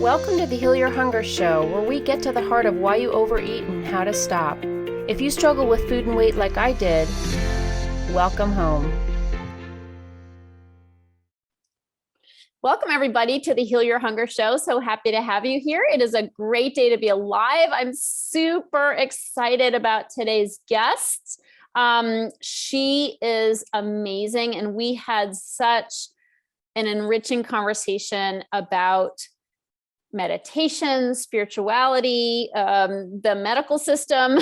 Welcome to the Heal Your Hunger Show, where we get to the heart of why you overeat and how to stop. If you struggle with food and weight like I did, welcome home. Welcome, everybody, to the Heal Your Hunger Show. So happy to have you here. It is a great day to be alive. I'm super excited about today's guest. She is amazing, and we had such an enriching conversation about meditation, spirituality, the medical system,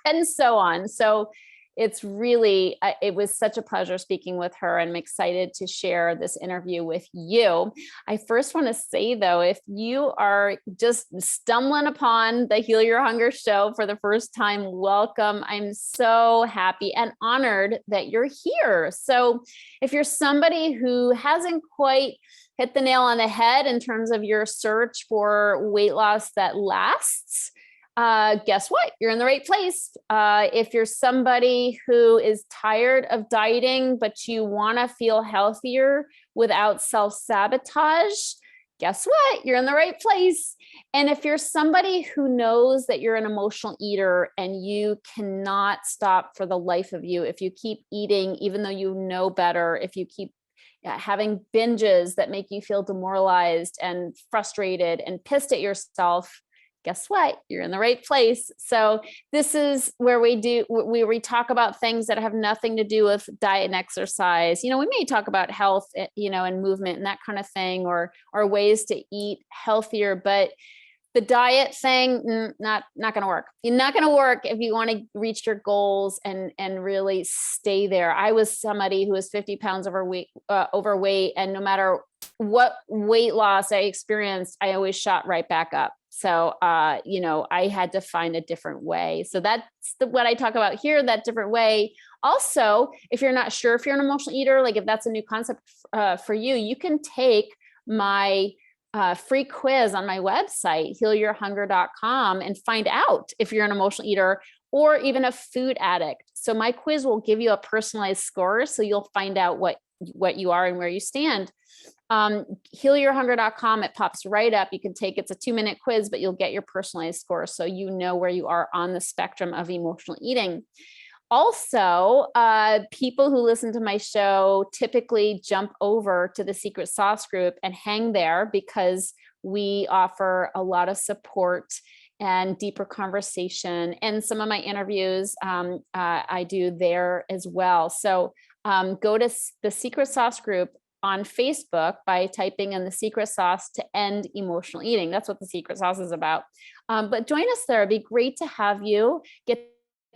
and so on. So it's really, it was such a pleasure speaking with her, and I'm excited to share this interview with you. I first want to say, though, if you are just stumbling upon the Heal Your Hunger Show for the first time, welcome. I'm so happy and honored that you're here. So if you're somebody who hasn't quite hit the nail on the head in terms of your search for weight loss that lasts, guess what? You're in the right place. If you're somebody who is tired of dieting, but you want to feel healthier without self-sabotage, guess what? You're in the right place. And if you're somebody who knows that you're an emotional eater and you cannot stop for the life of you, if you keep eating, even though you know better, if you keep having binges that make you feel demoralized and frustrated and pissed at yourself, guess what? You're in the right place. So this is where we talk about things that have nothing to do with diet and exercise. We may talk about health, and movement and that kind of thing, or ways to eat healthier, but the diet thing, not going to work. You're not going to work if you want to reach your goals and really stay there. I was somebody who was 50 pounds overweight, and no matter what weight loss I experienced, I always shot right back up. So, I had to find a different way. So that's what I talk about here, that different way. Also, if you're not sure if you're an emotional eater, like if that's a new concept for you, you can take my free quiz on my website, healyourhunger.com, and find out if you're an emotional eater or even a food addict. So my quiz will give you a personalized score, so you'll find out what you are and where you stand. Healyourhunger.com, it pops right up. You can take, it's a 2-minute quiz, but you'll get your personalized score, so you know where you are on the spectrum of emotional eating. Also, people who listen to my show typically jump over to the Secret Sauce group and hang there, because we offer a lot of support and deeper conversation. And some of my interviews I do there as well. So go to the Secret Sauce group on Facebook by typing in the Secret Sauce to end emotional eating. That's what the Secret Sauce is about. But join us there. It'd be great to have you, get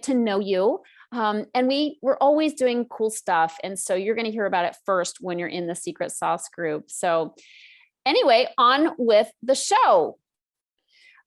to know you. And we're always doing cool stuff. And so you're going to hear about it first when you're in the Secret Sauce group. So anyway, on with the show.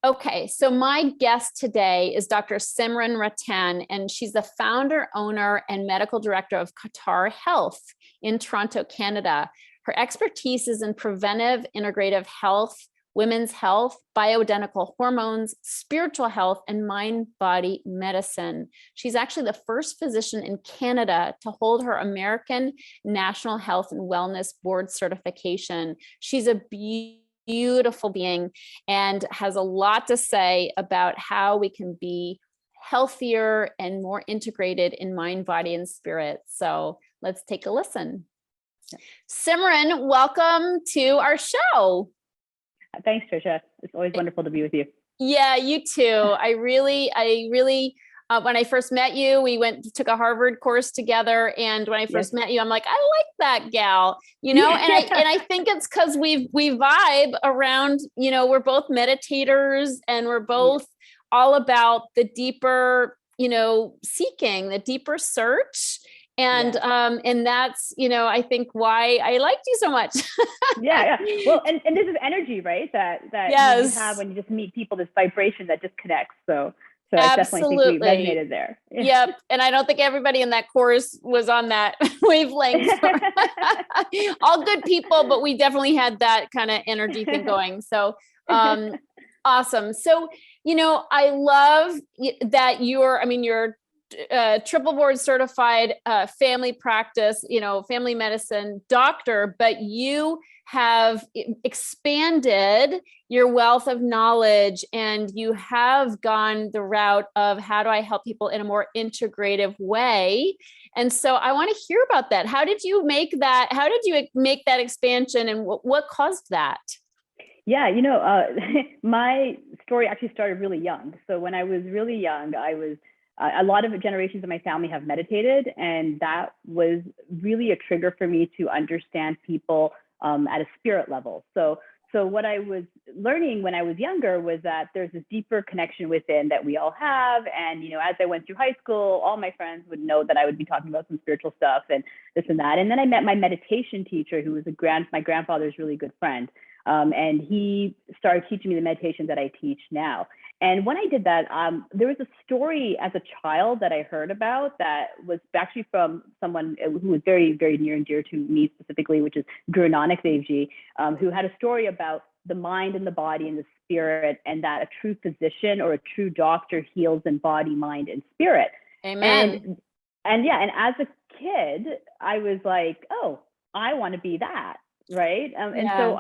Okay, so my guest today is Dr. Simran Rattan, and she's the founder, owner, and medical director of Qatar Health in Toronto, Canada. Her expertise is in preventive integrative health, women's health, bioidentical hormones, spiritual health, and mind-body medicine. She's actually the first physician in Canada to hold her American National Health and Wellness Board certification. She's a beautiful being and has a lot to say about how we can be healthier and more integrated in mind, body, and spirit. So let's take a listen. Simran, welcome to our show. Thanks, Tricia. It's always wonderful to be with you. Yeah, you too. I really, when I first met you, we took a Harvard course together. And when I first met you, I'm like, I like that gal, and I think it's because we vibe around, we're both meditators, and we're both all about the deeper, seeking, the deeper search. And, and that's, I think why I liked you so much. Yeah. Well, and this is energy, right? That you have when you just meet people, this vibration that just connects. So I definitely think we resonated there. Yep. And I don't think everybody in that course was on that wavelength. All good people, but we definitely had that kind of energy thing going. So, awesome. So, I love that you're triple board certified family practice, family medicine doctor, but you have expanded your wealth of knowledge, and you have gone the route of how do I help people in a more integrative way. And so I want to hear about that. How did you make that? How did you make that expansion, and what caused that? Yeah, my story actually started really young. So when I was really young, I was a lot of generations of my family have meditated, and that was really a trigger for me to understand people at a spirit level. So what I was learning when I was younger was that there's this deeper connection within that we all have. And, as I went through high school, all my friends would know that I would be talking about some spiritual stuff and this and that. And then I met my meditation teacher, who was my grandfather's really good friend. And he started teaching me the meditation that I teach now. And when I did that, there was a story as a child that I heard about that was actually from someone who was very, very near and dear to me specifically, which is Guru Nanak Dev Ji, who had a story about the mind and the body and the spirit, and that a true physician or a true doctor heals in body, mind, and spirit. Amen. And as a kid, I was like, oh, I want to be that, right? And so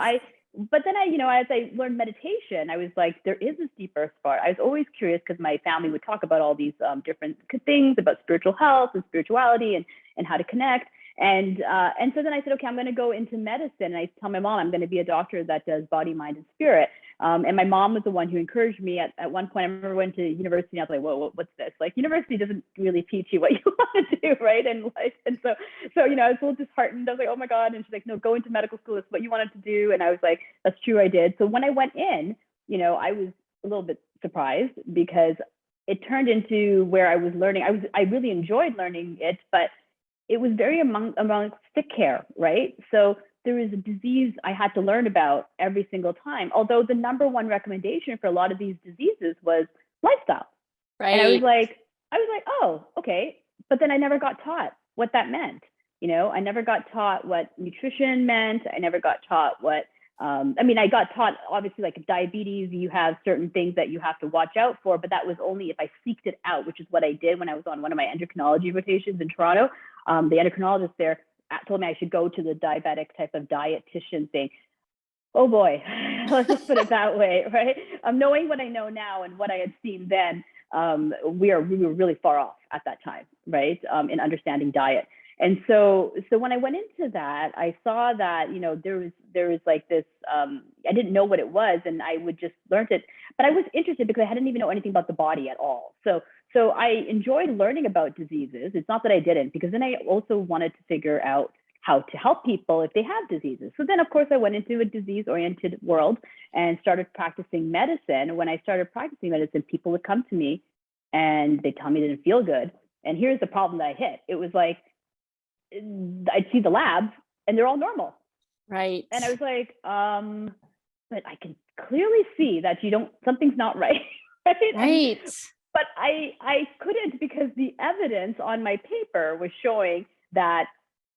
but then as I learned meditation, I was like, there is this deeper part. I was always curious because my family would talk about all these different things about spiritual health and spirituality and how to connect. And so then I said, okay, I'm going to go into medicine. And I tell my mom I'm going to be a doctor that does body, mind, and spirit. And my mom was the one who encouraged me at one point. I remember I went to university and I was like, whoa, what's this? Like, university doesn't really teach you what you want to do, right? And so I was a little disheartened. I was like, oh my God. And she's like, no, go into medical school. It's what you wanted to do. And I was like, that's true, I did. So when I went in, I was a little bit surprised because it turned into where I was learning. I really enjoyed learning it, but it was very among sick care, right? So there was a disease I had to learn about every single time. Although the number one recommendation for a lot of these diseases was lifestyle. Right. And I was like, oh, okay. But then I never got taught what that meant. I never got taught what nutrition meant. I never got taught what, I got taught, obviously, like diabetes, you have certain things that you have to watch out for, but that was only if I seeked it out, which is what I did when I was on one of my endocrinology rotations in Toronto. The endocrinologist there told me I should go to the diabetic type of dietitian thing. Oh boy, let's just put it that way, right? Knowing what I know now and what I had seen then, we were really far off at that time, right? In understanding diet. And so when I went into that, I saw that, there was like this, I didn't know what it was, and I would just learn it, but I was interested because I hadn't even know anything about the body at all. So I enjoyed learning about diseases. It's not that I didn't, because then I also wanted to figure out how to help people if they have diseases. So then, of course, I went into a disease-oriented world and started practicing medicine. When I started practicing medicine, people would come to me and they tell me they didn't feel good. And here's the problem that I hit. It was like, I'd see the labs and they're all normal. Right. And I was like, but I can clearly see that something's not right. Right. But I couldn't, because the evidence on my paper was showing that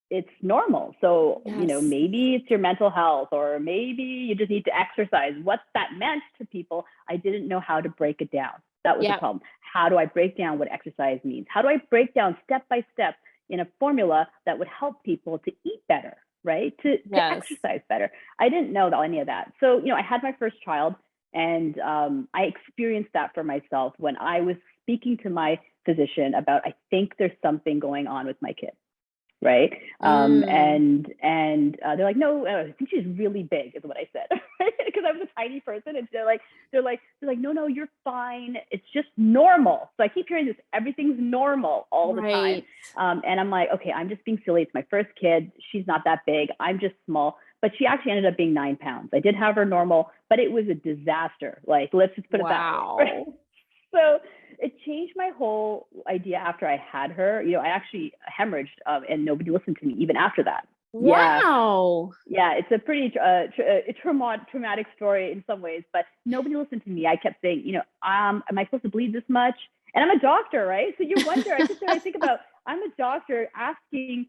it's normal. So, maybe it's your mental health, or maybe you just need to exercise. What that meant to people, I didn't know how to break it down. That was the problem. How do I break down what exercise means? How do I break down step by step in a formula that would help people to eat better, right? To exercise better. I didn't know any of that. So, I had my first child, and I experienced that for myself when I was speaking to my physician about, I think there's something going on with my kid, right? And they're like, no, I think she's really big, is what I said, right? Because I was a tiny person, and they're like, no, you're fine. It's just normal. So I keep hearing this, everything's normal all the time. And I'm like, okay, I'm just being silly. It's my first kid. She's not that big. I'm just small. But she actually ended up being 9 pounds. I did have her normal, but it was a disaster. Like, let's just put it that way. Right? So it changed my whole idea after I had her. I actually hemorrhaged, and nobody listened to me even after that. Wow. Yeah, it's a pretty traumatic story in some ways, but nobody listened to me. I kept saying, am I supposed to bleed this much? And I'm a doctor, right? So you wonder, I think about, I'm a doctor asking,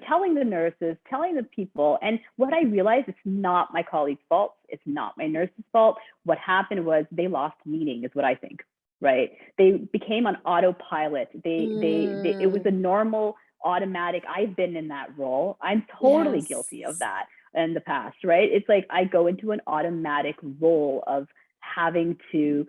telling the nurses, telling the people. And what I realized, it's not my colleague's fault. It's not my nurse's fault. What happened was they lost meaning, is what I think, right? They became on autopilot. It was a normal automatic. I've been in that role. I'm totally guilty of that. in the past, right? It's like I go into an automatic role of having to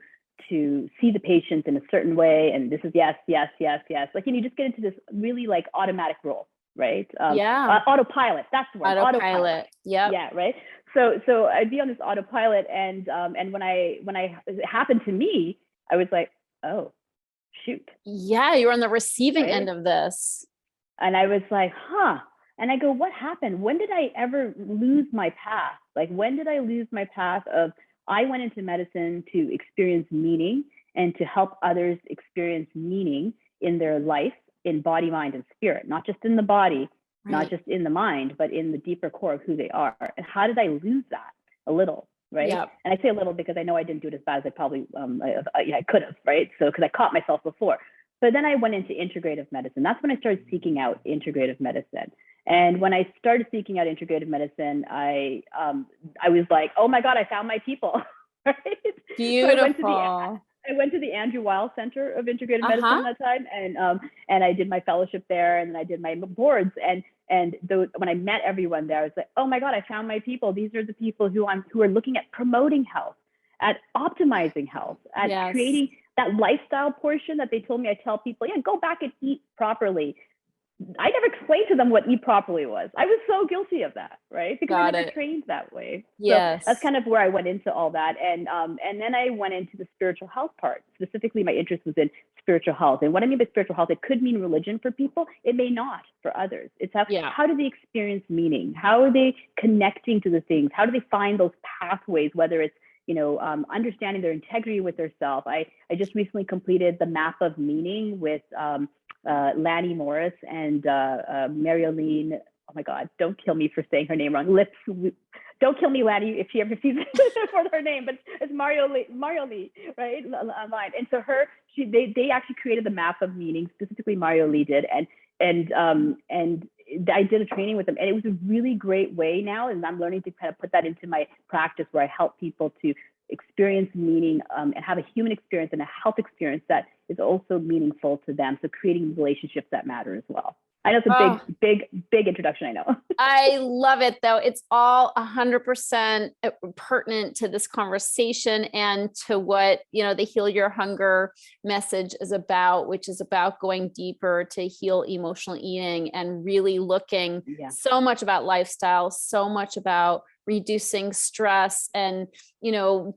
see the patient in a certain way, and this is yes, yes, yes, yes. Like, and you just get into this really like automatic role, right? Autopilot. That's the word. Autopilot. Yep. Yeah. Right. So I'd be on this autopilot, and when it happened to me, I was like, oh, shoot. Yeah, you're on the receiving Right? end of this. And I was like, huh. And I go, what happened? When did I ever lose my path? Like, when did I lose my path of, I went into medicine to experience meaning and to help others experience meaning in their life, in body, mind, and spirit, not just in the body, not just in the mind, but in the deeper core of who they are. And how did I lose that? A little, right? Yep. And I say a little because I know I didn't do it as bad as I probably I could have, right? So because I caught myself before. But then I went into integrative medicine. That's when I started seeking out integrative medicine. And when I started seeking out integrative medicine, I was like, oh my God, I found my people. Right? Beautiful. So I went to the Andrew Weil Center of Integrative Medicine that time, and I did my fellowship there, and then I did my boards, and when I met everyone there, I was like, oh my God, I found my people. These are the people who are looking at promoting health, at optimizing health, at creating that lifestyle portion that they told me. I tell people, yeah, go back and eat properly. I never explained to them what eat properly was. I was so guilty of that, right? Because I never trained that way. Yes. So that's kind of where I went into all that. And then I went into the spiritual health part. Specifically, my interest was in spiritual health. And what I mean by spiritual health, it could mean religion for people. It may not for others. It's how do they experience meaning? How are they connecting to the things? How do they find those pathways, whether it's understanding their integrity with their self. I just recently completed the map of meaning with Lanny Morris and Marioline. Oh my God, don't kill me for saying her name wrong. Don't kill me, Lanny, if she ever sees it for her name, but it's Mario Lee, right? Online. And so they actually created the map of meaning, specifically Mario Lee did, and I did a training with them, and it was a really great way now, and I'm learning to kind of put that into my practice where I help people to experience meaning and have a human experience and a health experience that is also meaningful to them. So creating relationships that matter as well. I know it's a big introduction, I know. I love it though. It's all 100% pertinent to this conversation and to what, the Heal Your Hunger message is about, which is about going deeper to heal emotional eating and really looking so much about lifestyle, so much about reducing stress and,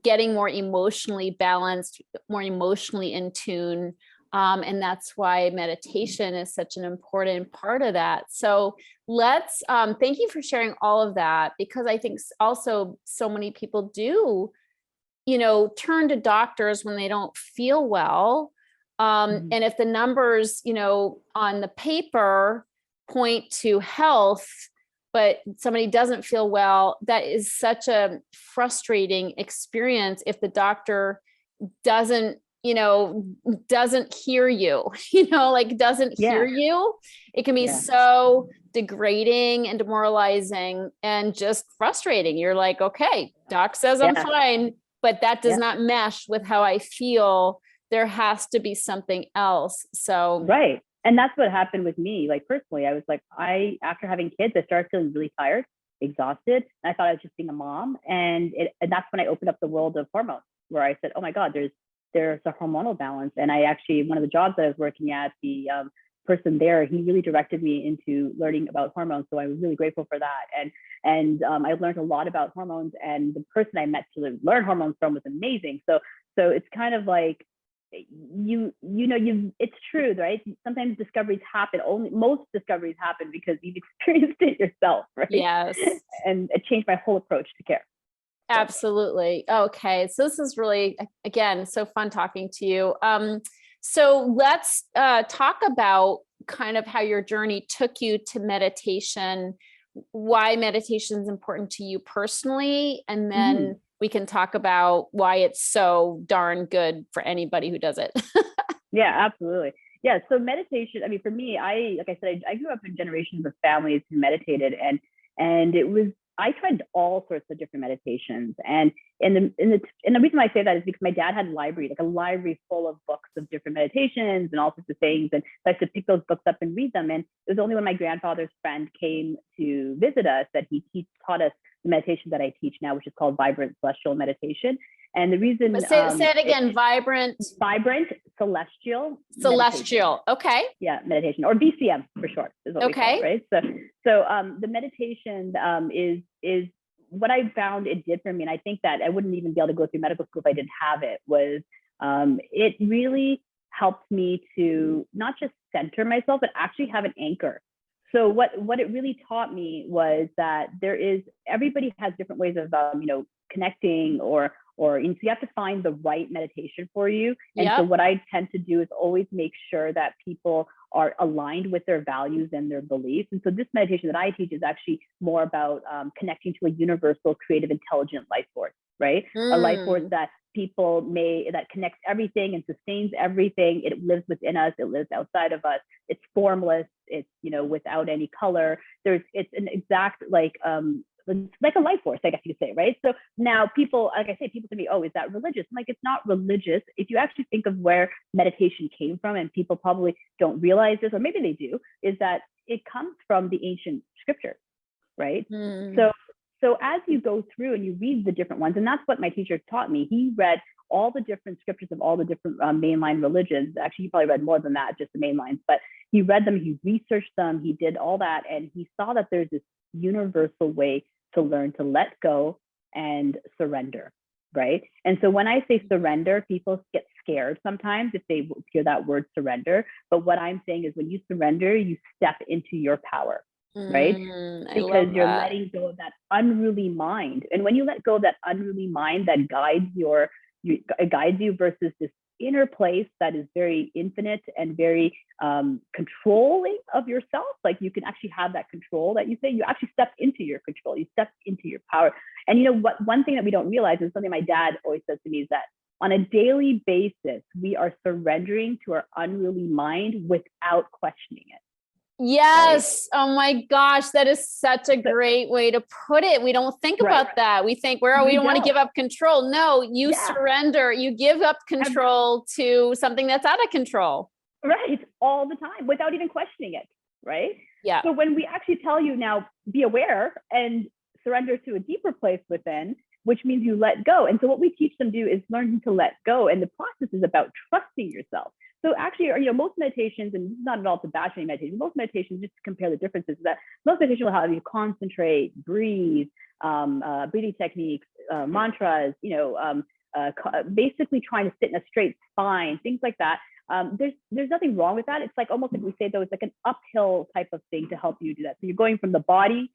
getting more emotionally balanced, more emotionally in tune. And that's why meditation is such an important part of that. So let's, thank you for sharing all of that, because I think also so many people do, turn to doctors when they don't feel well. And if the numbers, on the paper point to health, but somebody doesn't feel well, that is such a frustrating experience if the doctor doesn't hear you, doesn't hear you. It can be so degrading and demoralizing and just frustrating. You're like, okay, doc says I'm fine, but that does not mesh with how I feel. There has to be something else. So, right. And that's what happened with me. Like personally, I was like, after having kids, I started feeling really tired, exhausted. And I thought I was just being a mom. And that's when I opened up the world of hormones, where I said, oh my God, there's a hormonal balance. And I actually, one of the jobs that I was working at, the person there, he really directed me into learning about hormones. So I was really grateful for that. And I learned a lot about hormones, and the person I met to learn hormones from was amazing. So it's kind of like, it's true, right? Sometimes discoveries happen. Most discoveries happen because you've experienced it yourself, right? Yes. And it changed my whole approach to care. Absolutely. Okay. So this is really, again, so fun talking to you. So let's talk about kind of how your journey took you to meditation, why meditation is important to you personally, and then we can talk about why it's so darn good for anybody who does it. Yeah, absolutely. Yeah. So meditation, I mean, for me, like I said, I grew up in generations of families who meditated, and it was, I tried all sorts of different meditations. And the reason why I say that is because my dad had a library full of books of different meditations and all sorts of things. And so I used to pick those books up and read them. And it was only when my grandfather's friend came to visit us that he taught us the meditation that I teach now, which is called Vibrant Celestial Meditation. And the reason say it again, vibrant celestial meditation. Okay. Yeah, meditation, or VCM for short is what we call it, right? So the meditation is what I found it did for me, and I think that I wouldn't even be able to go through medical school if I didn't have it. Was it really helped me to not just center myself, but actually have an anchor. So what it really taught me was that everybody has different ways of connecting or so you have to find the right meditation for you. And so what I tend to do is always make sure that people are aligned with their values and their beliefs. And so this meditation that I teach is actually more about connecting to a universal, creative, intelligent life force, right? A life force that that connects everything and sustains everything. It lives within us. It lives outside of us. It's formless. It's, without any color. It's an exact, like a life force, I guess you could say, right? So now people, like I say, people to me, oh, is that religious? I'm like, it's not religious. If you actually think of where meditation came from, and people probably don't realize this, or maybe they do, is that it comes from the ancient scriptures, right? So as you go through and you read the different ones, and that's what my teacher taught me. He read all the different scriptures of all the different mainline religions. Actually, he probably read more than that, just the mainlines, but he read them, he researched them, he did all that, and he saw that there's this universal way to learn to let go and surrender, right? And so when I say surrender, people get scared sometimes if they hear that word surrender. But what I'm saying is when you surrender, you step into your power, right? Because you're letting go of that unruly mind. And when you let go of that unruly mind that guides you versus this inner place that is very infinite and very controlling of yourself, like you can actually have that control that you say, you actually step into your control, you step into your power. And what, one thing that we don't realize, and something my dad always says to me, is that on a daily basis, we are surrendering to our unruly mind without questioning it. Yes. Right? Oh my gosh. That is such a great way to put it. We don't think about that. We think we don't want to give up control. No, you surrender, you give up control to something that's out of control. Right. All the time without even questioning it. Right. Yeah. So when we actually tell you now, be aware and surrender to a deeper place within, which means you let go. And so what we teach them to do is learning to let go. And the process is about trusting yourself. So actually, most meditations, and this is not at all to bash any meditation, most meditations, just to compare the differences, is that most meditation will have you concentrate, breathe, breathing techniques, mantras, basically trying to sit in a straight spine, things like that. There's nothing wrong with that. It's like almost like we say, though, it's like an uphill type of thing to help you do that. So you're going from the body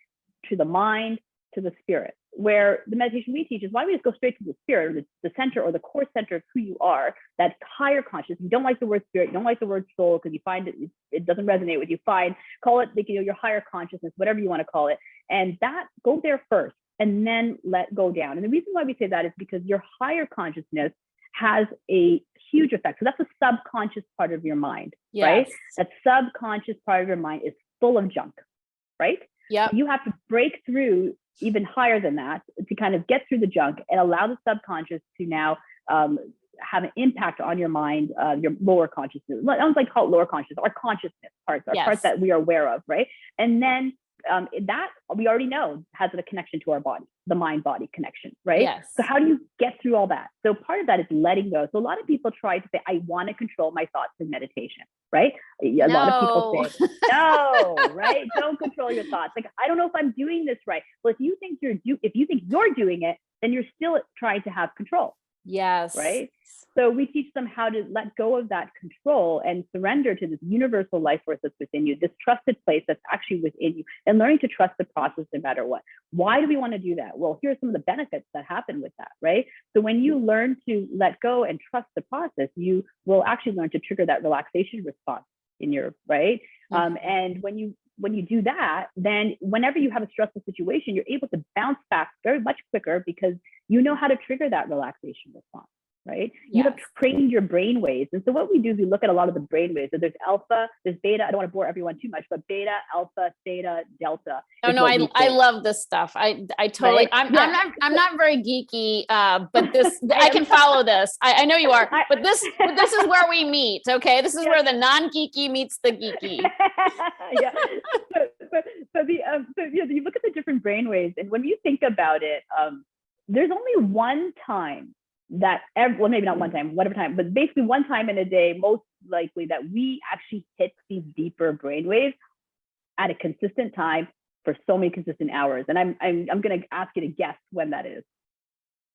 to the mind to the spirit, where the meditation we teach is why don't we just go straight to the spirit, or the center, or the core center of who you are, that higher consciousness. You don't like the word spirit, you don't like the word soul, because you find it doesn't resonate with you. Fine, call it your higher consciousness, whatever you want to call it. And that, go there first and then let go down. And the reason why we say that is because your higher consciousness has a huge effect. So that's the subconscious part of your mind, right? That subconscious part of your mind is full of junk, right? Yeah. You have to break through even higher than that to kind of get through the junk and allow the subconscious to now have an impact on your mind, your lower consciousness. I don't like call it lower consciousness, our consciousness parts, our parts that we are aware of, right? And then that we already know has a connection to our body, the mind-body connection, right? Yes. So how do you get through all that? So part of that is letting go. So a lot of people try to say, I want to control my thoughts in meditation, right? A lot of people say, no, right? Don't control your thoughts. Like, I don't know if I'm doing this right. Well, if you think you're doing it, then you're still trying to have control. Yes. Right. So we teach them how to let go of that control and surrender to this universal life force that's within you, this trusted place that's actually within you, and learning to trust the process no matter what. Why do we want to do that? Well, here are some of the benefits that happen with that, right? So when you learn to let go and trust the process, you will actually learn to trigger that relaxation response in your, right? And when you do that, then whenever you have a stressful situation, you're able to bounce back very much quicker because you know how to trigger that relaxation response, right? You Yes. have trained your brain waves. And so what we do is we look at a lot of the brain waves. So there's alpha, there's beta. I don't want to bore everyone too much, but beta, alpha, theta, delta. Oh no, I love this stuff. I totally, Right? I'm not very geeky, but this, I can follow this. I know you are, but this is where we meet. Okay. This is where the non-geeky meets the geeky. Yeah. You look at the different brain waves, and when you think about it, there's only one time that, well, maybe not one time, whatever time, but basically one time in a day, most likely, that we actually hit these deeper brain waves at a consistent time for so many consistent hours. And I'm going to ask you to guess when that is.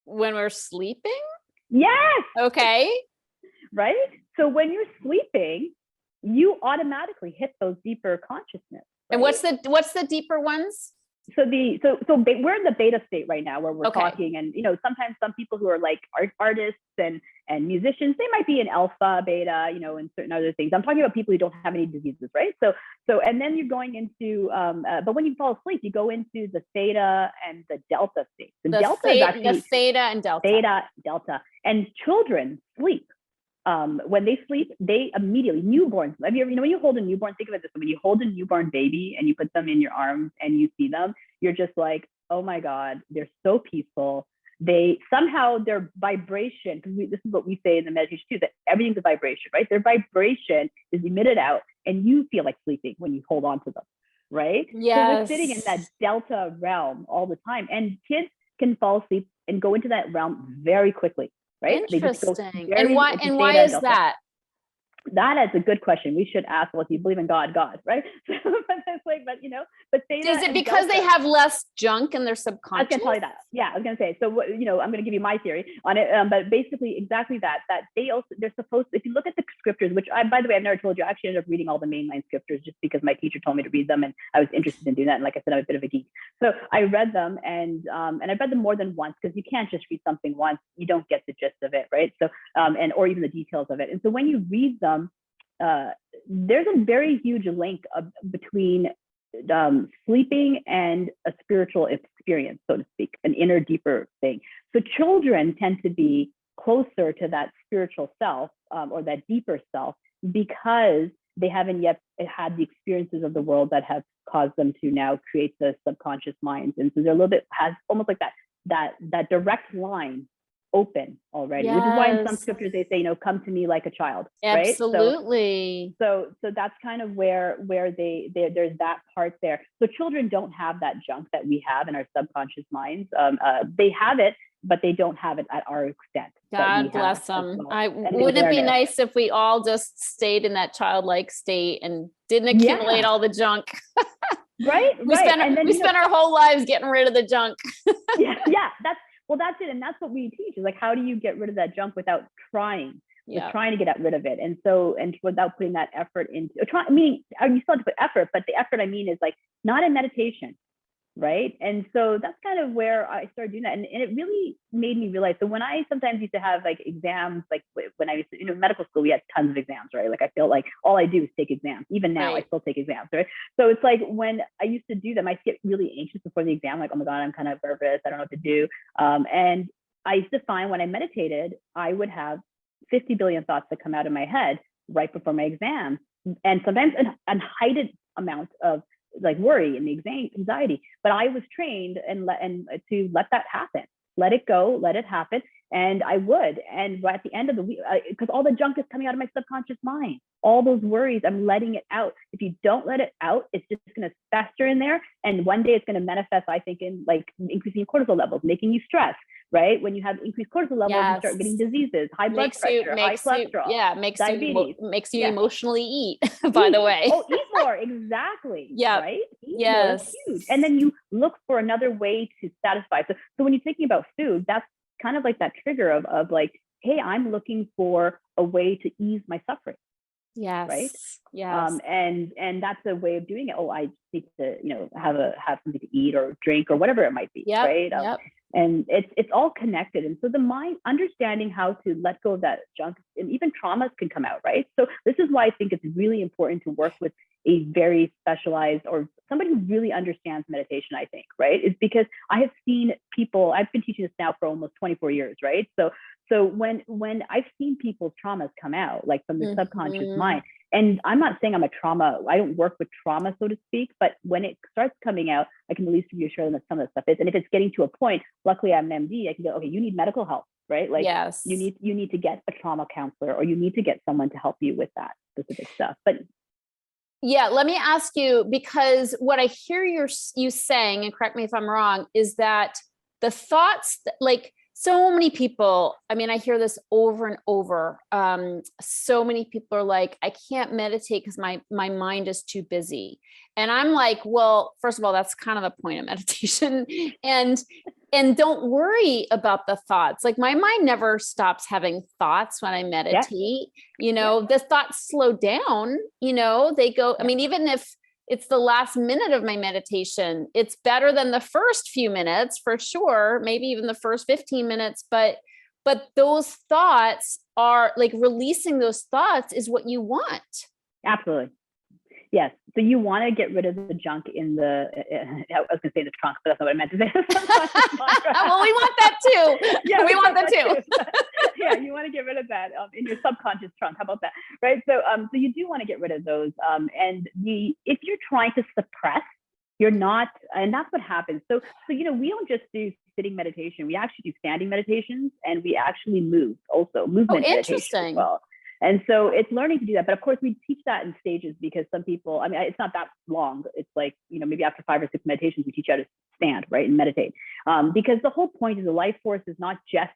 When we're sleeping? Yes. Okay. Right? So when you're sleeping, you automatically hit those deeper consciousness. Right? And what's the deeper ones? So we're in the beta state right now, where we're talking, and sometimes some people who are like artists and musicians, they might be in alpha, beta, and certain other things. I'm talking about people who don't have any diseases, right? So and then you're going into but when you fall asleep, you go into the theta and the delta state. The delta is actually the theta and delta. Theta, delta, and children sleep. When they sleep, they immediately, newborns, when you hold a newborn, think of it this way: when you hold a newborn baby and you put them in your arms and you see them, you're just like, oh my God, they're so peaceful. They somehow, their vibration, because this is what we say in the meditation too, that everything's a vibration, right? Their vibration is emitted out, and you feel like sleeping when you hold on to them, right? Yes. So we're sitting in that delta realm all the time, and kids can fall asleep and go into that realm very quickly. Right? Interesting. And why is that? That is a good question. We should ask, well, if you believe in God, right? But theta, is it because they have less junk in their subconscious? I was going to tell you that. Yeah, I was going to say. So, I'm going to give you my theory on it. But basically, exactly that they're supposed to, if you look at the scriptures, which by the way, I've never told you, I actually ended up reading all the mainline scriptures just because my teacher told me to read them, and I was interested in doing that. And like I said, I'm a bit of a geek. So I read them, and I read them more than once, because you can't just read something once. You don't get the gist of it, right? So, or even the details of it. And so when you read them, there's a very huge link between sleeping and a spiritual experience, so to speak, an inner, deeper thing. So children tend to be closer to that spiritual self, or that deeper self, because they haven't yet had the experiences of the world that have caused them to now create the subconscious minds. And so they're a little bit, has almost like that direct line open already, which is why in some scriptures they say, come to me like a child. Absolutely. Right? So that's kind of where there's that part there. So children don't have that junk that we have in our subconscious minds. They have it, but they don't have it at our extent. God bless them. Wouldn't it be nice if we all just stayed in that childlike state and didn't accumulate all the junk? Right. We spend our whole lives getting rid of the junk. Yeah. That's it. And that's what we teach, is like, how do you get rid of that junk without trying to get rid of it? And without putting that effort into meaning, you still have to put effort, but the effort I mean is like not in meditation. Right. And so that's kind of where I started doing that. And it really made me realize. So when I sometimes used to have like exams, like when I used to, medical school, we had tons of exams, right? Like I feel like all I do is take exams. Even now, I still take exams, right? So it's like when I used to do them, I get really anxious before the exam, like, oh my God, I'm kind of nervous. I don't know what to do. And I used to find when I meditated, I would have 50 billion thoughts that come out of my head right before my exam. And sometimes an heightened amount of like worry and anxiety, but I was trained to let that happen, let it go, let it happen. And I would, and at the end of the week, because all the junk is coming out of my subconscious mind, all those worries, I'm letting it out. If you don't let it out, it's just going to fester in there. And one day it's going to manifest, I think, in like increasing cortisol levels, making you stress. Right? When you have increased cortisol levels, you start getting diseases, high blood pressure, high cholesterol, diabetes. Makes you emotionally eat, by the way. Eat more. Exactly. Yeah. Right? Eat more is huge. And then you look for another way to satisfy. So when you're thinking about food, that's kind of like that trigger of like, hey, I'm looking for a way to ease my suffering. Yes. Right. Yes. And that's a way of doing it. Oh, I need to, have something to eat or drink or whatever it might be. Yep. Right. And it's all connected. And so the mind understanding how to let go of that junk, and even traumas can come out, right? So this is why I think it's really important to work with a very specialized or somebody who really understands meditation, I think, right? Is because I have seen people, I've been teaching this now for almost 24 years, right? So So when I've seen people's traumas come out, like from the subconscious Mhm. mind, and I'm not saying I don't work with trauma, so to speak, but when it starts coming out, I can at least reassure them that some of the stuff is. And if it's getting to a point, luckily I'm an MD, I can go, okay, you need medical help, right? Like Yes. you need to get a trauma counselor, or you need to get someone to help you with that specific stuff. But Yeah, let me ask you, because what I hear you saying, and correct me if I'm wrong, is that the thoughts, like so many people, I mean, I hear this over and over. So many people are like, I can't meditate because my mind is too busy. And I'm like, well, first of all, that's kind of the point of meditation. And don't worry about the thoughts. Like my mind never stops having thoughts when I meditate. The thoughts slow down, they go, I mean, even if it's the last minute of my meditation, it's better than the first few minutes for sure, maybe even the first 15 minutes, but those thoughts are like, releasing those thoughts is what you want. Absolutely. Yes. So you want to get rid of the junk in I was going to say the trunk, but that's not what I meant to say. Well, we want that too. Yeah, we want that too. Yeah, you want to get rid of that in your subconscious trunk. How about that? Right. So you do want to get rid of those. And if you're trying to suppress, you're not, and that's what happens. So we don't just do sitting meditation. We actually do standing meditations, and we actually move also, movement meditation as well. And so it's learning to do that. But of course, we teach that in stages, because some people, I mean, it's not that long. It's like, maybe after 5 or 6 meditations, we teach you how to stand, right, and meditate. Because the whole point is the life force is not just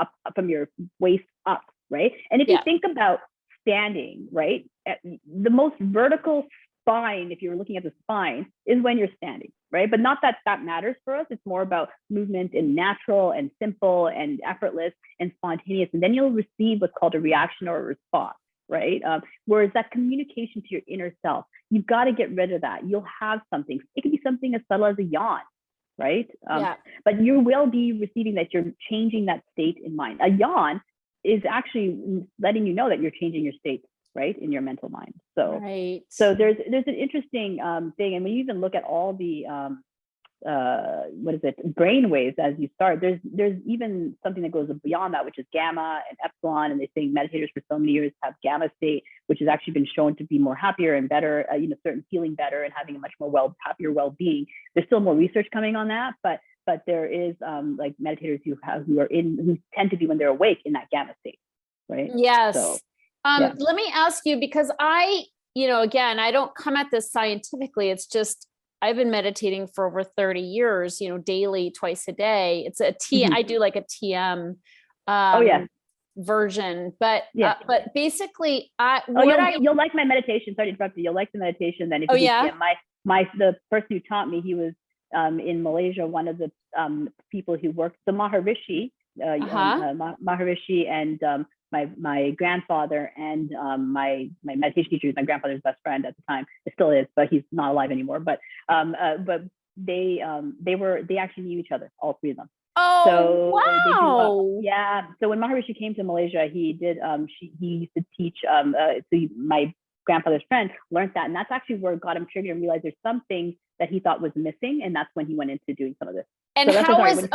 up from your waist up, right? And if you think about standing, right, the most vertical spine, if you're looking at the spine, is when you're standing, right? But not that matters for us. It's more about movement and natural and simple and effortless and spontaneous. And then you'll receive what's called a reaction or a response, right? Whereas that communication to your inner self, you've got to get rid of that. You'll have something. It can be something as subtle as a yawn, right? But you will be receiving that you're changing that state in mind. A yawn is actually letting you know that you're changing your state, right, in your mental mind. So there's an interesting thing, and when you even look at all the brain waves as you start, there's even something that goes beyond that, which is gamma and epsilon, and they say meditators for so many years have gamma state, which has actually been shown to be more happier and better, certain feeling better and having a much more happier well-being. There's still more research coming on that, but there is like meditators who tend to be, when they're awake, in that gamma state, right? Yes. Let me ask you, because again, I don't come at this scientifically. It's just, I've been meditating for over 30 years, daily, twice a day. It's I do like a TM version, but basically you'll like my meditation. Sorry to interrupt you. You'll like the meditation then. If you the person who taught me, he was in Malaysia, one of the people who worked, the Maharishi, Maharishi, and my grandfather and my meditation teacher, my grandfather's best friend at the time. It still is, but he's not alive anymore. But they actually knew each other, all three of them. Oh, wow! So when Maharishi came to Malaysia, he did. He used to teach. So my grandfather's friend learned that, and that's actually where it got him triggered and realized there's something that he thought was missing, and that's when he went into doing some of this. And so how is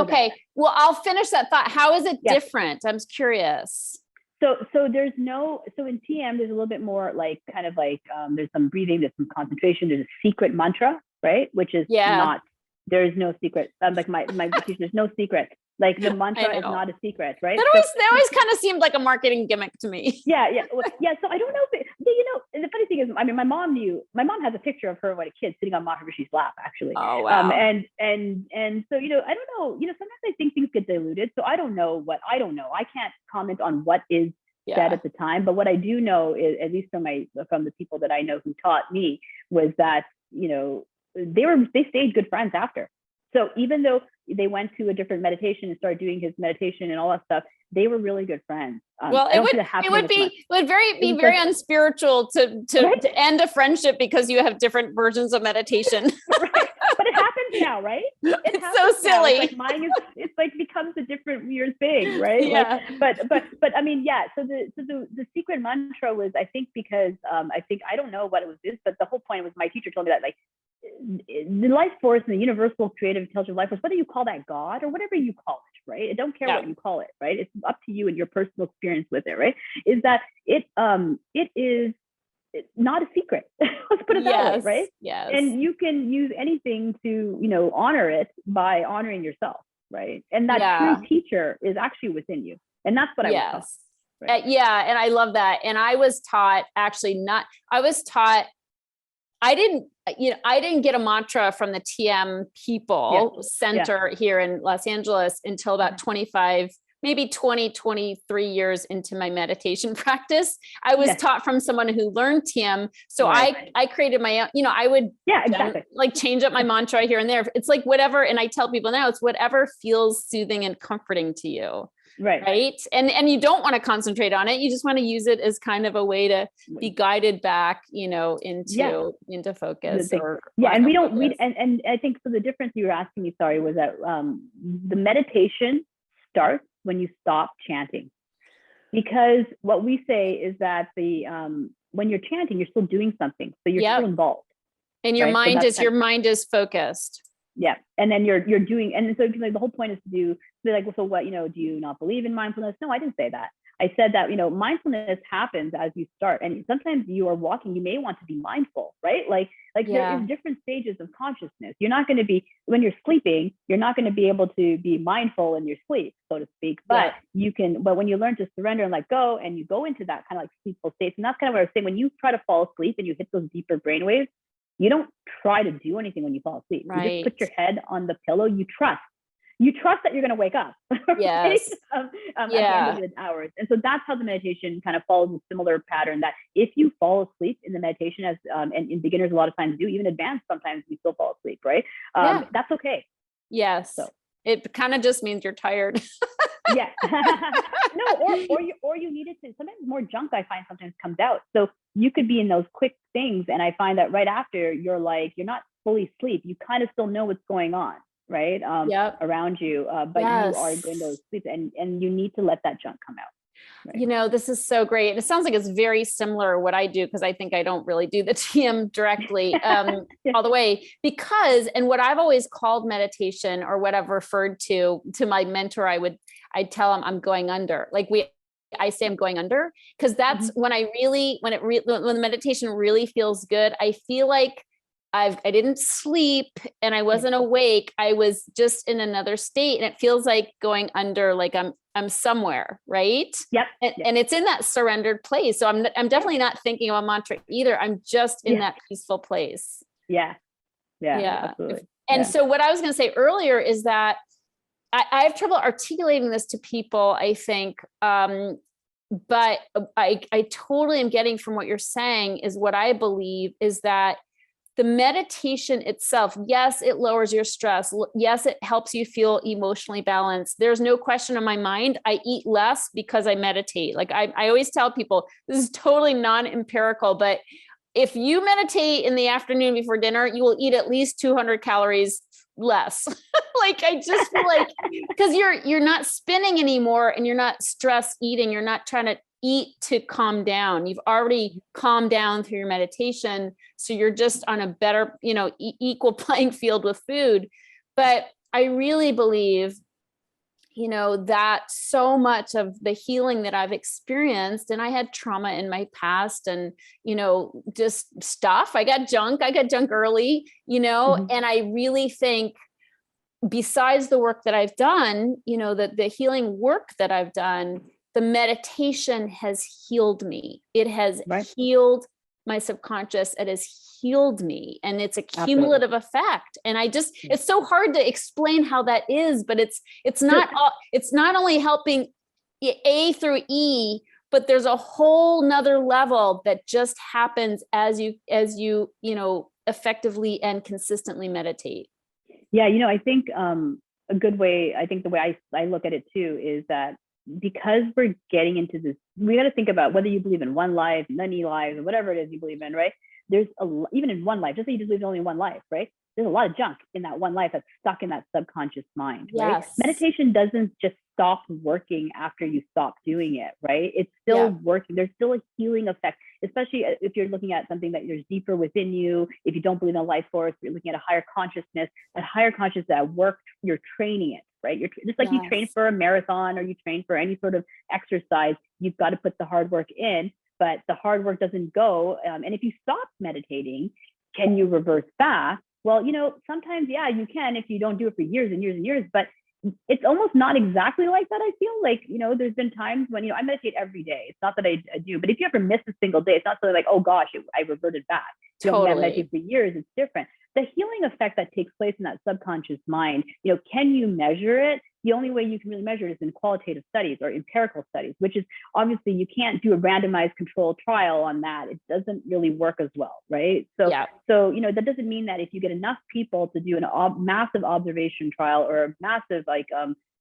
well, I'll finish that thought. How is it different? I'm curious. So there's so in TM, there's a little bit more like kind of like there's some breathing, there's some concentration, there's a secret mantra, right? Which is not, there's no secret. Like my teacher, there's no secret. Like the mantra is not a secret, right? That always kind of seemed like a marketing gimmick to me. So I don't know if the funny thing is, I mean, my mom has a picture of her when a kid sitting on Maharishi's lap, actually. Oh, wow. And so, I don't know, sometimes I think things get diluted. So I don't know. I can't comment on what is said at the time. But what I do know is, at least from the people that I know who taught me, was that, they stayed good friends after. So even though they went to a different meditation and started doing his meditation and all that stuff, they were really good friends. Well, it would be very unspiritual to end a friendship because you have different versions of meditation. Right. But it happens now, right? It's so silly. It's like mine it's like becomes a different weird thing, right? Yeah. Like, but I mean, So the secret mantra was, I think, because I don't know what it was, but the whole point was, my teacher told me that, like, the life force and the universal creative intelligent life force, whether you call that God or whatever you call it, right? I don't care what you call it, right? It's up to you and your personal experience with it, right? Is that it is not a secret. Let's put it that way, right? Yes. And you can use anything to, you know, honor it by honoring yourself, right? And that true teacher is actually within you. And that's what I was taught. Right? And I love that. And I was taught I didn't get a mantra from the TM people center here in Los Angeles until about 25, maybe 23 years into my meditation practice. I was taught from someone who learned TM. So I created my own, you know, I would like change up my mantra here and there. It's like whatever. And I tell people now it's whatever feels soothing and comforting to you. Right. And you don't want to concentrate on it. You just want to use it as kind of a way to be guided back, you know, into focus. And and I think so the difference you were asking me, sorry, was that the meditation starts when you stop chanting. Because what we say is that when you're chanting, you're still doing something. So you're still involved. And your mind is focused. Yeah. And then you're doing, and so like the whole point is to do, they're like, well, so what, you know, do you not believe in mindfulness? No, I didn't say that. I said that, you know, mindfulness happens as you start. And sometimes you are walking, you may want to be mindful, right? Like there is different stages of consciousness. You're not going to be, when you're sleeping, you're not going to be able to be mindful in your sleep, so to speak. But but when you learn to surrender and let go, and you go into that kind of like sleepful states, and that's kind of what I was saying, when you try to fall asleep and you hit those deeper brainwaves, you don't try to do anything when you fall asleep. You just put your head on the pillow. You trust that you're going to wake up at the end of the hours. And so that's how the meditation kind of follows a similar pattern, that if you fall asleep in the meditation, as and in beginners a lot of times do, even advanced sometimes we still fall asleep, right? That's okay. Yes. So it kind of just means you're tired. No, or you needed to, sometimes more junk I find sometimes comes out. So you could be in those quick things, and I find that right after you're not fully asleep, you kind of still know what's going on, right? Around you, but you are in those sleep, and you need to let that junk come out. Right. You know, this is so great. It sounds like it's very similar what I do, because I think I don't really do the TM directly all the way, and what I've always called meditation, or what I've referred to my mentor, I'd tell him I'm going under. I say I'm going under, because that's when the meditation really feels good. I feel like I didn't sleep and I wasn't awake. I was just in another state, and it feels like going under, like I'm somewhere, right? And it's in that surrendered place. So I'm definitely not thinking of a mantra either. I'm just in that peaceful place. Absolutely. And so what I was going to say earlier is that I have trouble articulating this to people, I think, but I totally am getting from what you're saying is what I believe is that the meditation itself, yes, it lowers your stress. Yes, it helps you feel emotionally balanced. There's no question in my mind. I eat less because I meditate. Like I always tell people, this is totally non-empirical, but if you meditate in the afternoon before dinner, you will eat at least 200 calories less. Like I just feel like, because you're not spinning anymore, and you're not stress eating. You're not trying to eat to calm down. You've already calmed down through your meditation. So you're just on a better, equal playing field with food. But I really believe, that so much of the healing that I've experienced, and I had trauma in my past, and, just stuff, I got junk early, and I really think, besides the work that I've done, the healing work that I've done, the meditation has healed me. It has healed my subconscious. It has healed me, and it's a cumulative effect. And it's so hard to explain how that is, but it's not only helping A through E, but there's a whole nother level that just happens as you effectively and consistently meditate. Yeah. I think a good way, I think the way I look at it too, is that because we're getting into this, we got to think about whether you believe in one life, many lives, or whatever it is you believe in, right? There's even in one life, just say you just believe in only one life, right? there's a lot of junk in that one life that's stuck in that subconscious mind, right? Yes. Meditation doesn't just stop working after you stop doing it, right? It's still working. There's still a healing effect, especially if you're looking at something that is deeper within you. If you don't believe in a life force, you're looking at a higher consciousness. That higher consciousness that works, you're training it, right? You're just like you train for a marathon or you train for any sort of exercise. You've got to put the hard work in, but the hard work doesn't go. And if you stop meditating, can you reverse back? Well, sometimes, you can if you don't do it for years and years and years, but it's almost not exactly like that. I feel like, there's been times when, I meditate every day. It's not that I do, but if you ever miss a single day, it's not so like, oh gosh, I reverted back. Totally. You meditate for years, it's different. The healing effect that takes place in that subconscious mind, can you measure it? The only way you can really measure it is in qualitative studies or empirical studies, which is obviously you can't do a randomized controlled trial on that. It doesn't really work as well, right? So that doesn't mean that if you get enough people to do a massive observation trial or a massive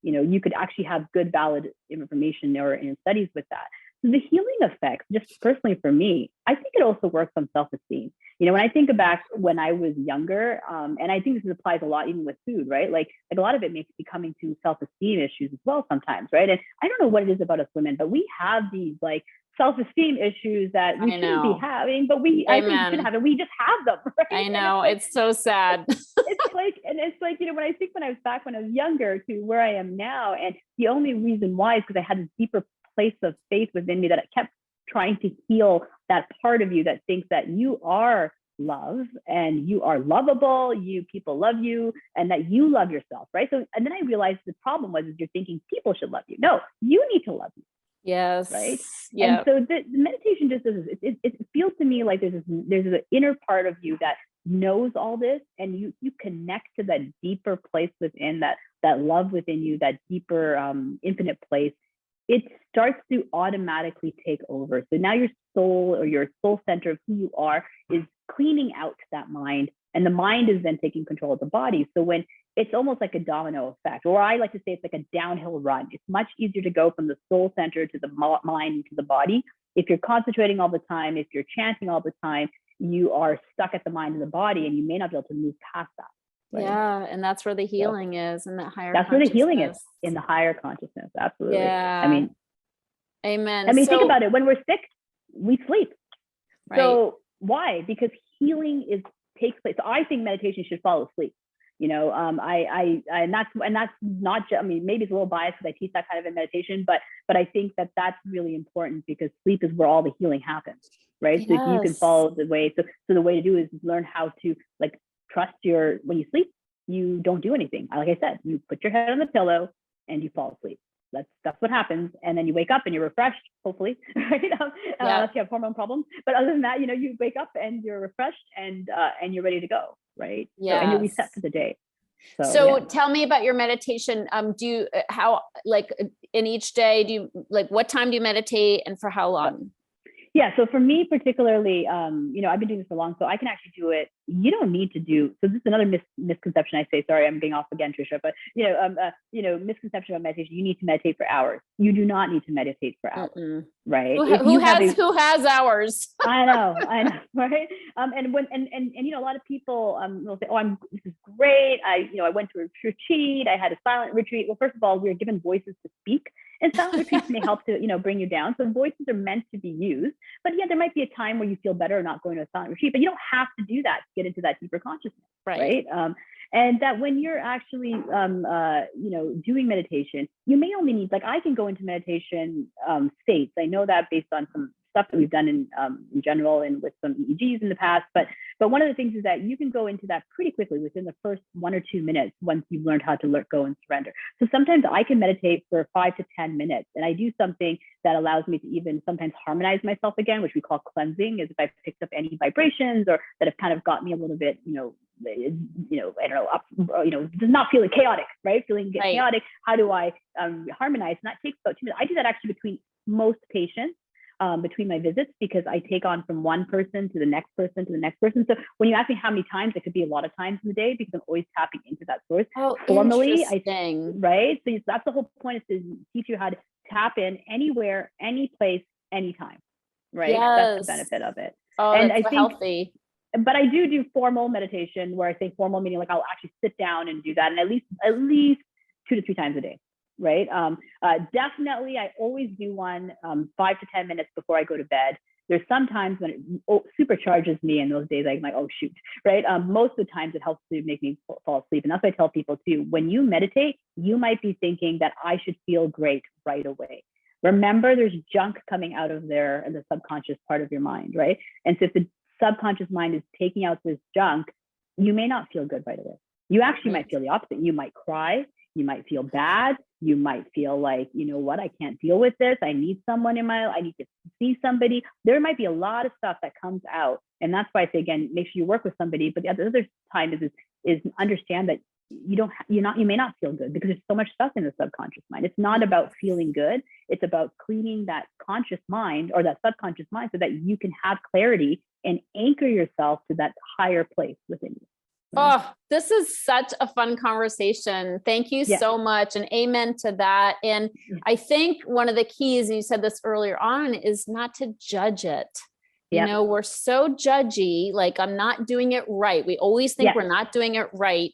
you could actually have good valid information or in studies with that. So the healing effects, just personally for me, I think it also works on self-esteem. When I think back when I was younger, and I think this applies a lot even with food, right? Like a lot of it may be coming to self-esteem issues as well sometimes, right? And I don't know what it is about us women, but we have these like self-esteem issues that we shouldn't be having, but I think we should have it. We just have them, right? I know, it's so sad. It's like when I think when I was younger to where I am now, and the only reason why is because I had this deeper place of faith within me that I kept trying to heal that part of you that thinks that you are love and you are lovable, people love you, and that you love yourself, right? So, and then I realized the problem was you're thinking people should love you. No, you need to love you. Yes. Right. Yeah. And so the meditation just does this. It feels to me like there's an inner part of you that knows all this, and you connect to that deeper place within that love within you, that deeper infinite place. It starts to automatically take over. So now your soul or your soul center of who you are is cleaning out that mind, and the mind is then taking control of the body. So when it's almost like a domino effect, or I like to say it's like a downhill run. It's much easier to go from the soul center to the mind to the body. If you're concentrating all the time, if you're chanting all the time, you are stuck at the mind and the body, and you may not be able to move past that. Right? Yeah, and that's where the healing is, in that higher. That's where the healing is, in the higher consciousness. Absolutely. Yeah. I mean, amen. I mean, think about it. When we're sick, we sleep. Right. So why? Because healing takes place. So I think meditation should follow sleep. And that's not just, I mean, maybe it's a little biased because I teach that kind of in meditation, but I think that that's really important because sleep is where all the healing happens, right? Yes. So if you can follow the way, so the way to do is learn how to like trust when you sleep, you don't do anything. Like I said, you put your head on the pillow and you fall asleep. That's what happens. And then you wake up and you're refreshed, hopefully, right? Unless you have hormone problems. But other than that, you wake up and you're refreshed and you're ready to go, right? Yeah. So, and you're reset for the day. So tell me about your meditation. In each day, what time do you meditate and for how long? Yeah. So for me particularly, I've been doing this for long, so I can actually do it. You don't need to do, so this is another misconception I say, sorry, I'm getting off again, Tricia, but misconception about meditation, you need to meditate for hours. You do not need to meditate for hours, right? Who has hours? I know, right? And a lot of people will say, oh, this is great. I went to a retreat, I had a silent retreat. Well, first of all, we are given voices to speak. And silent retreats may help to, bring you down. So voices are meant to be used. But yeah, there might be a time where you feel better not going to a silent retreat, but you don't have to do that to get into that deeper consciousness, right? And that when you're actually, doing meditation, you may only need, I can go into meditation states. I know that based on some stuff that we've done in general and with some EEGs in the past. But one of the things is that you can go into that pretty quickly within the first 1 or 2 minutes once you've learned how to let go and surrender. So sometimes I can meditate for 5 to 10 minutes, and I do something that allows me to even sometimes harmonize myself again, which we call cleansing, as if I've picked up any vibrations or that have kind of got me a little bit, I don't know, does not feeling chaotic, right? Feeling chaotic. How do I harmonize? And that takes about 2 minutes. I do that actually between most patients. Between my visits, because I take on from one person to the next person to the next person. So when you ask me how many times, it could be a lot of times in the day because I'm always tapping into that source. Formally, right? So that's the whole point, is to teach you how to tap in anywhere, any place, anytime, right? Yes. That's the benefit of it. Oh, and I think healthy. but I do formal meditation, where I say formal meaning like I'll actually sit down and do that, and at least 2 to 3 times a day, right? Definitely, I always do one 5 to 10 minutes before I go to bed. There's sometimes when it supercharges me, in those days I'm like, oh shoot, right? Most of the times it helps to make me fall asleep, and that's what I tell people too. When you meditate, you might be thinking that I should feel great right away. Remember, there's junk coming out of there in the subconscious part of your mind, right? And so if the subconscious mind is taking out this junk, you may not feel good right away. You actually might feel the opposite. You might cry. You might feel bad. You might feel like, you know what, I can't deal with this. I need someone in my life. I need to see somebody. There might be a lot of stuff that comes out. And that's why I say, again, make sure you work with somebody. But the other time is understand that you may not feel good, because there's so much stuff in the subconscious mind. It's not about feeling good. It's about cleaning that conscious mind or that subconscious mind so that you can have clarity and anchor yourself to that higher place within you. Oh, this is such a fun conversation. Thank you so much. And amen to that. And I think one of the keys, and you said this earlier on, is not to judge it. You know, we're so judgy, like I'm not doing it right. We always think we're not doing it right.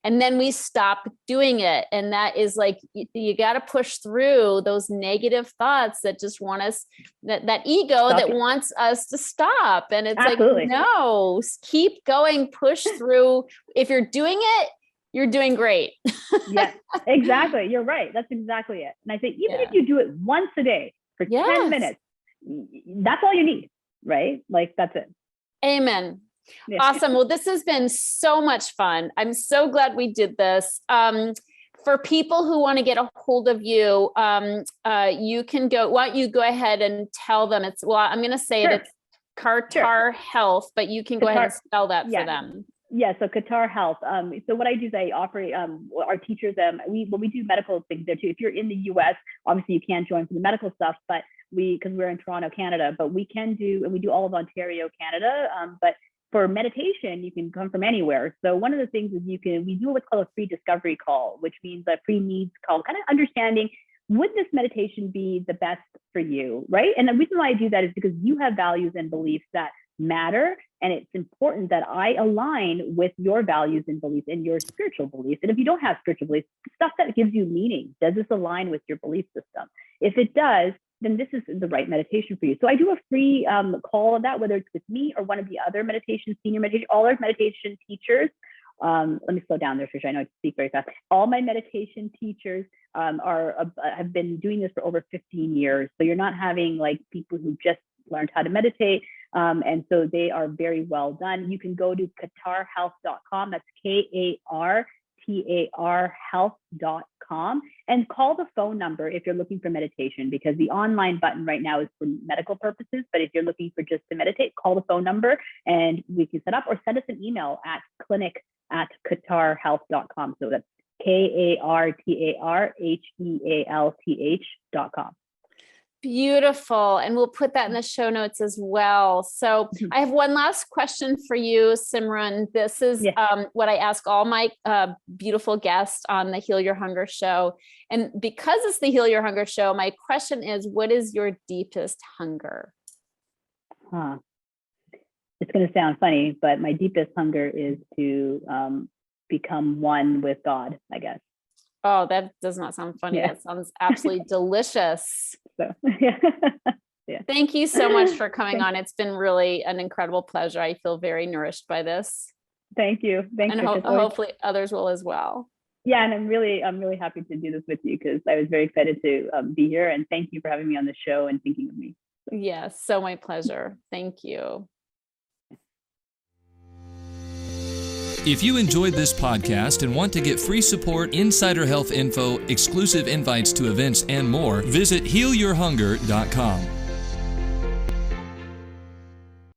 And then we stop doing it. And that is like, you got to push through those negative thoughts that just want us, that ego that wants us to stop. And it's like, no, keep going, push through. If you're doing it, you're doing great. Yeah, exactly. You're right. That's exactly it. And I think even if you do it once a day for 10 minutes, that's all you need, right? Like that's it. Amen. Awesome. Well, this has been so much fun. I'm so glad we did this. For people who want to get a hold of you, you can go, why don't you go ahead and tell them I'm going to say it's Qatar Health, but you can go ahead and spell that for them. Yeah, so Qatar Health. So what I do is I offer our teachers, we do medical things there too. If you're in the US, obviously you can't join for the medical stuff, but because we're in Toronto, Canada, but we can do, and we do all of Ontario, Canada, but for meditation, you can come from anywhere. So one of the things is we do what's called a free discovery call, which means a free needs call, kind of understanding, would this meditation be the best for you, right? And the reason why I do that is because you have values and beliefs that matter. And it's important that I align with your values and beliefs and your spiritual beliefs. And if you don't have spiritual beliefs, stuff that gives you meaning, does this align with your belief system? If it does, then this is the right meditation for you. So I do a free call of that, whether it's with me or one of the other senior meditation, all our meditation teachers. Let me slow down there, Tricia. I know I speak very fast. All my meditation teachers have been doing this for over 15 years. So you're not having like people who just learned how to meditate. And so they are very well done. You can go to qatarhealth.com. That's KARTAR health.com, and call the phone number if you're looking for meditation, because the online button right now is for medical purposes. But if you're looking for just to meditate, call the phone number and we can set up, or send us an email at clinic@qatarhealth.com. So that's KARTARHEALTH.com. Beautiful. And we'll put that in the show notes as well. So I have one last question for you, Simran. This is what I ask all my beautiful guests on the Heal Your Hunger show. And because it's the Heal Your Hunger show, my question is, what is your deepest hunger? It's going to sound funny, but my deepest hunger is to become one with God, I guess. Oh, that does not sound funny. That sounds absolutely delicious. So, Thank you so much for coming on. It's been really an incredible pleasure. I feel very nourished by this. Thank you. And hopefully others will as well. Yeah, and I'm really happy to do this with you, because I was very excited to be here. And thank you for having me on the show and thinking of me. Yes, so my pleasure. Thank you. If you enjoyed this podcast and want to get free support, insider health info, exclusive invites to events, and more, visit healyourhunger.com.